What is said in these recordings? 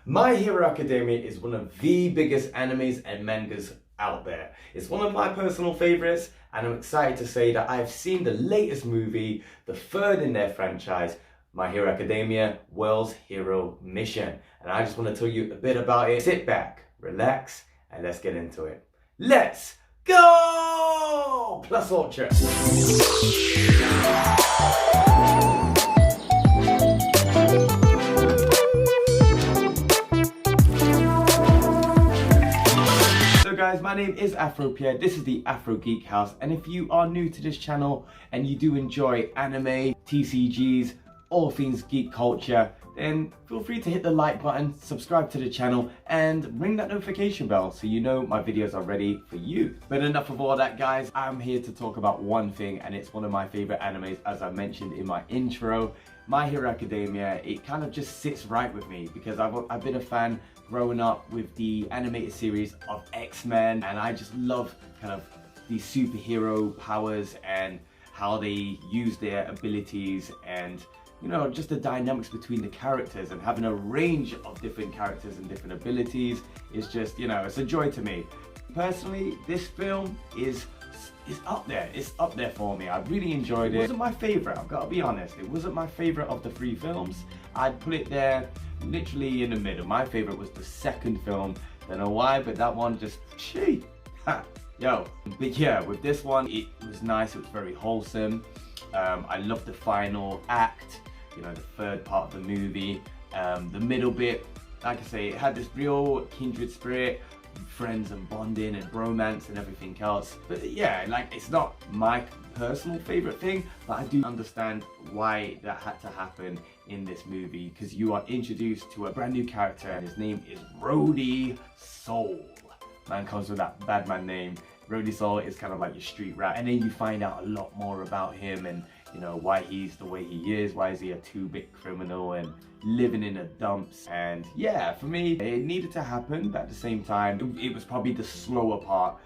My Hero Academia is one of the biggest animes and mangas out there. It's one of my personal favorites, and I'm excited to say that I've seen the latest movie, the third in their franchise, My Hero Academia World's Hero Mission. And I just want to tell you a bit about it. Sit back, relax, and let's get into it. Let's go! Plus Ultra. Guys, my name is Afro Pierre. This is the Afro Geek House, and if you are new to this channel and you do enjoy anime, TCGs, all things geek culture, then feel free to hit the like button, subscribe to the channel, and ring that notification bell so you know my videos are ready for you. But enough of all that, guys. I'm here to talk about one thing, and it's one of my favorite animes, as I mentioned in my intro. My Hero Academia, it kind of just sits right with me because I've been a fan growing up with the animated series of X-Men, and I just love kind of these superhero powers and how they use their abilities, and you know, just the dynamics between the characters, and having a range of different characters and different abilities is just, you know, it's a joy to me. Personally, this film is up there. It's up there for me. I really enjoyed it. It wasn't my favorite, I've got to be honest. It wasn't my favorite of the three films. I'd put it there literally in the middle. My favorite was the second film. Don't know why, but that one just, gee, ha, yo. But yeah, with this one, it was nice. It was very wholesome. I loved the final act, you know, the third part of the movie. The middle bit, like I say, it had this real kindred spirit, friends and bonding and romance and everything else. But yeah, like, it's not my personal favorite thing, but I do understand why that had to happen in this movie, because you are introduced to a brand new character, and his name is Rhodey Soul. Man comes with that bad man name. Rhodey Soul is kind of like your street rat, and then you find out a lot more about him, and you know, why he's the way he is, why is he a two-bit criminal and living in the dumps. And yeah, for me, it needed to happen, but at the same time, it was probably the slower part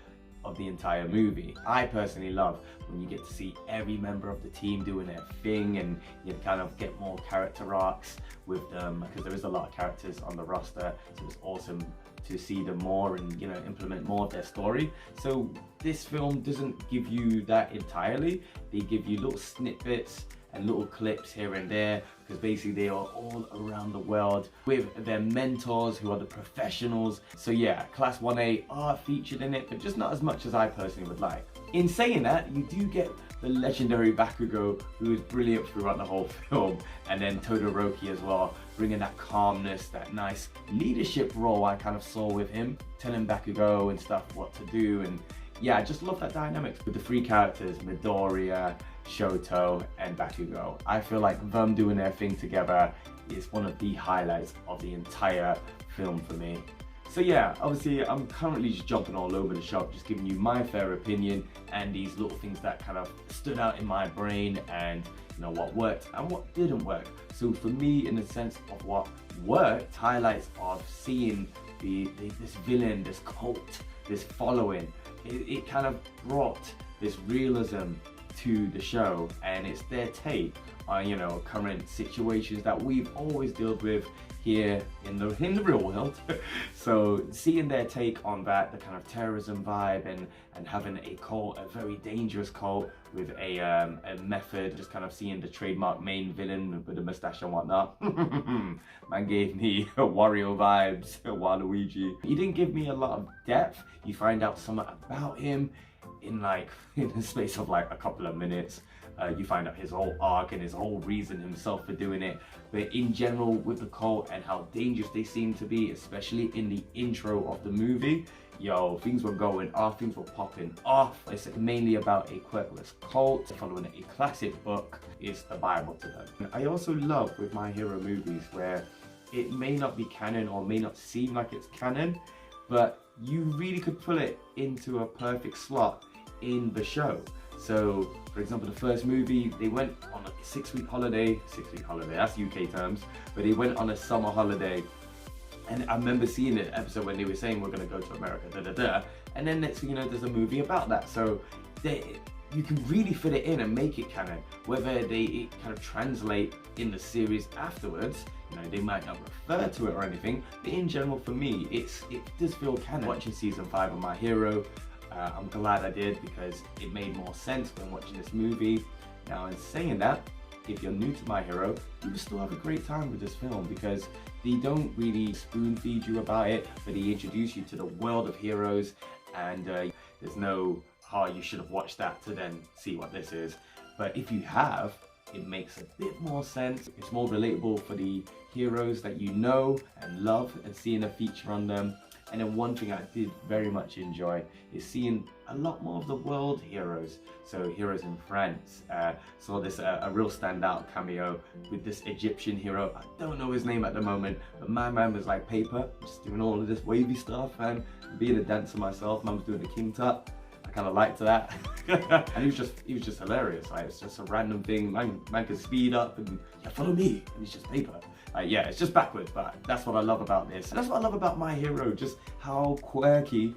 of the entire movie. I personally love when you get to see every member of the team doing their thing, and you kind of get more character arcs with them, because there is a lot of characters on the roster, so it's awesome to see them more and, you know, implement more of their story. So this film doesn't give you that entirely. They give you little snippets and little clips here and there, because basically they are all around the world with their mentors who are the professionals. So yeah, Class 1A are featured in it, but just not as much as I personally would like. In saying that, you do get the legendary Bakugo, who is brilliant throughout the whole film, and then Todoroki as well, bringing that calmness, that nice leadership role I kind of saw with him, telling Bakugo and stuff what to do. And yeah, I just love that dynamics with the three characters, Midoriya, Shoto, and Bakugo. I feel like them doing their thing together is one of the highlights of the entire film for me. So yeah, obviously I'm currently just jumping all over the shop, just giving you my fair opinion and these little things that kind of stood out in my brain, and you know, what worked and what didn't work. So for me, in the sense of what worked, highlights of seeing this villain, this cult, this following, it kind of brought this realism to the show, and it's their take on, you know, current situations that we've always dealt with here in the real world. So seeing their take on that, the kind of terrorism vibe, and having a cult, a very dangerous cult with a method, just kind of seeing the trademark main villain with the mustache and whatnot. Man gave me Wario vibes, Waluigi. He didn't give me a lot of depth. You find out something about him in the space of like a couple of minutes. You find out his whole arc and his whole reason himself for doing it. But in general, with the cult and how dangerous they seem to be, especially in the intro of the movie, yo, things were going off, things were popping off. It's mainly about a quirkless cult following a classic book. It's the Bible to them. And I also love with my hero movies where it may not be canon or may not seem like it's canon, but you really could pull it into a perfect slot in the show. So, for example, the first movie, they went on a 6-week holiday, that's UK terms, but they went on a summer holiday. And I remember seeing the episode when they were saying, we're gonna go to America, and then next thing you know, there's a movie about that. So you can really fit it in and make it canon. Whether it kind of translate in the series afterwards, they might not refer to it or anything, but in general for me, it does feel canon. Watching season 5 of My Hero, I'm glad I did because it made more sense when watching this movie. Now in saying that, if you're new to My Hero, you will still have a great time with this film because they don't really spoon feed you about it, but they introduce you to the world of heroes, and there's no, oh, you should have watched that to then see what this is. But if you have, it makes a bit more sense. It's more relatable for the heroes that you know and love, and seeing a feature on them. And then one thing I did very much enjoy is seeing a lot more of the world heroes. So heroes in France, saw this a real standout cameo with this Egyptian hero. I don't know his name at the moment, but my man was like paper, just doing all of this wavy stuff, and being a dancer myself, man was doing the king tut. I kind of liked that. And he was just hilarious. Like, it's just a random thing. Man can speed up and yeah, follow me, and he's just paper. Yeah, it's just backwards, but that's what I love about this. And that's what I love about My Hero, just how quirky,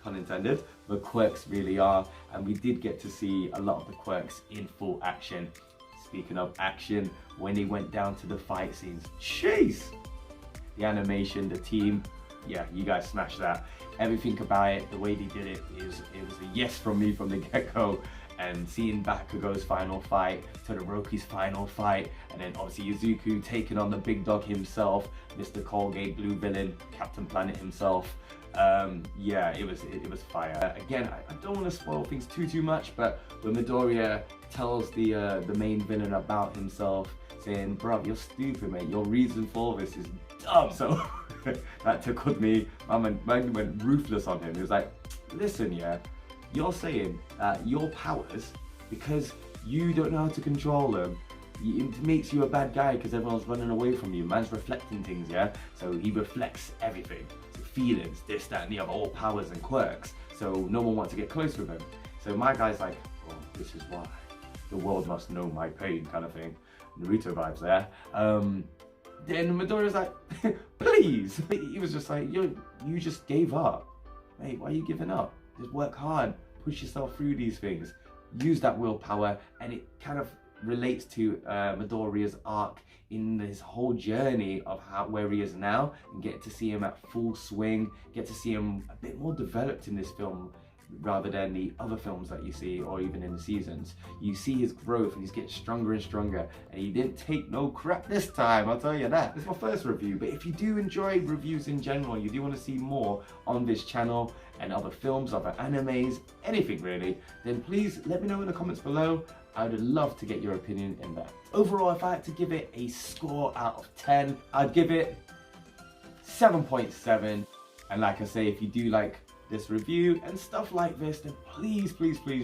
pun intended, the quirks really are. And we did get to see a lot of the quirks in full action. Speaking of action, when they went down to the fight scenes, jeez! The animation, the team, yeah, you guys smashed that. Everything about it, the way they did it, it was a yes from me from the get-go. And seeing Bakugo's final fight, Todoroki's final fight, and then obviously Izuku taking on the big dog himself, Mr. Colgate, Blue Villain, Captain Planet himself. Yeah, it was fire. Again, I don't want to spoil things too much, but when Midoriya tells the main villain about himself, saying, "Bruv, you're stupid, mate. Your reason for this is dumb." So that tickled me. Man went ruthless on him. He was like, "Listen, yeah. You're saying that your powers, because you don't know how to control them, it makes you a bad guy because everyone's running away from you. Man's reflecting things, yeah? So he reflects everything. So feelings, this, that, and the other, all powers and quirks. So no one wants to get close with him. So my guy's like, oh, this is why. The world must know my pain, kind of thing. Naruto vibes there. Then Midoriya's like, please. He was just like, you just gave up. Mate, why are you giving up? Just work hard, push yourself through these things, use that willpower. And it kind of relates to Midoriya's arc in his whole journey of where he is now, and get to see him at full swing, get to see him a bit more developed in this film rather than the other films that you see, or even in the seasons. You see his growth and he's getting stronger and stronger, and he didn't take no crap this time, I'll tell you that. It's my first review, but if you do enjoy reviews in general, you do want to see more on this channel and other films, other animes, anything really, then please let me know in the comments below. I would love to get your opinion in that. Overall, if I had to give it a score out of 10, I'd give it 7.7. And like I say, if you do like this review and stuff like this, then please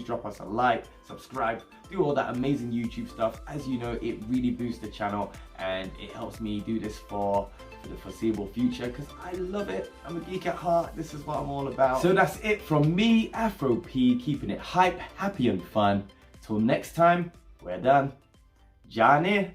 drop us a like, subscribe, do all that amazing YouTube stuff. As you know, it really boosts the channel and it helps me do this for the foreseeable future, because I love it. I'm a geek at heart. This is what I'm all about. So that's it from me, Afro P, keeping it hype, happy and fun. Till next time, we're done. Johnny.